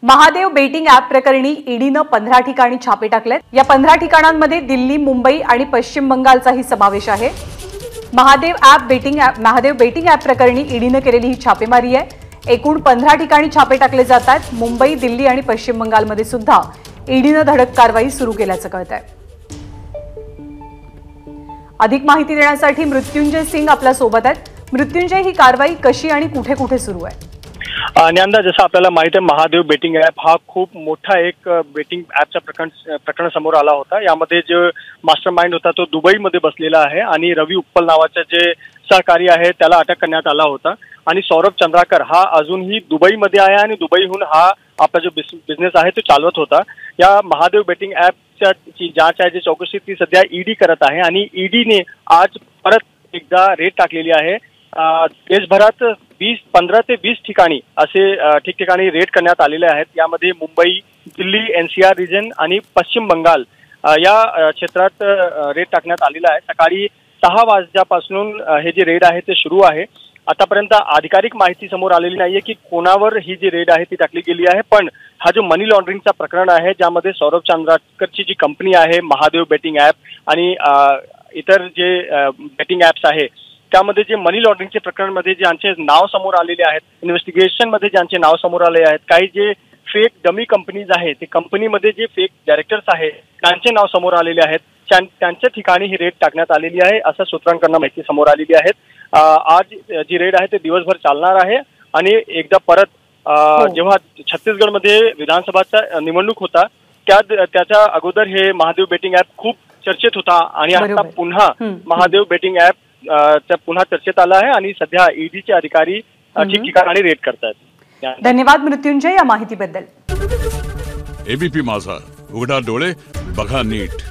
Mahadev betting app प्रकरणी ईडीनं 15 ठिकाणी छापे टाकलेत। या 15 ठिकाणांमध्ये दिल्ली, मुंबई आणि पश्चिम बंगालचाही समावेश आहे। महादेव बेटिंग ॲप प्रकरणी ईडीनं केलेली ही छापेमारी आहे। एकूण 15 ठिकाणी छापे टाकले जातात। मुंबई, दिल्ली आणि पश्चिम बंगालमध्ये सुद्धा ईडीनं धडक कारवाई सुरू केल्याचं कळतंय। अधिक माहिती देण्यासाठी मृत्युंजय सिंग आपल्या सोबत आहेत। मृत्युंजय, ही कारवाई कशी आणि कुठे कुठे सुरू आहे? न्यांदा, जसं आपल्याला माहित आहे, महादेव बेटिंग ॲप हा खूप मोठा एक बेटिंग ॲपचा प्रकरण समोर आला होता। यामध्ये जो मास्टरमाइंड होता तो दुबईमध्ये बसलेला आहे आणि रवी उत्पल नावाचा जे सहकारी आहे त्याला अटक करण्यात आला होता। आणि सौरभ चंद्राकर हा अजूनही दुबईमध्ये आहे आणि दुबईहून हा आपला जो बिझनेस आहे तो चालवत होता। या महादेव बेटिंग ॲपच्या जी जांच आहे, जी चौकशी ती सध्या ईडी करत आहे आणि ईडीने आज परत एकदा रेड टाकलेली आहे। देशभरात 15 ते 20 ठिकाणी असे ठिकठिकाणी रेड करण्यात आलेले आहेत। यामध्ये मुंबई, दिल्ली, एनसीआर रिजन आणि पश्चिम बंगाल या क्षेत्रात रेड टाकण्यात आलेला आहे। सकाळी 6 वाजल्यापासून हे जे रेड आहे ते सुरू आहे। आतापर्यंत अधिकारिक माहिती समोर आलेली नाहीये की कोणावर ही जी रेड आहे ती टाकली गेली आहे, पण हा जो मनी लॉन्ड्रिंगचा प्रकरण आहे, ज्यामध्ये सौरभ चंद्राकरची जी कंपनी आहे महादेव बेटिंग ॲप आणि इतर जे बेटिंग ॲप्स आहे त्यामध्ये जे मनी लॉन्ड्रिंगचे प्रकरणमध्ये ज्यांचे नाव समोर आलेले आहेत, इन्व्हेस्टिगेशनमध्ये ज्यांचे नाव समोर आले आहेत, काही जे फेक डमी कंपनीज आहेत, ते कंपनीमध्ये जे फेक डायरेक्टर्स आहेत त्यांचे नाव समोर आलेले आहेत, त्यांच्या ठिकाणी ही रेड टाकण्यात आलेली आहे असं सूत्रांकडून माहिती समोर आलेली आहे। आज जी रेड आहे ते दिवसभर चालणार आहे आणि एकदा परत जेव्हा छत्तीसगडमध्ये विधानसभाचा निवडणूक होता त्याच्या अगोदर हे महादेव बेटिंग ॲप खूप चर्चेत होता आणि आता पुन्हा महादेव बेटिंग ॲप पुन्हा चर्चेत आला आहे आणि सध्या ईडीचे अधिकारी ठिकठिकाणी रेड करतात। धन्यवाद मृत्युंजय या माहितीबद्दल। एबीपी माझा, उघडा डोळे बघा नीट।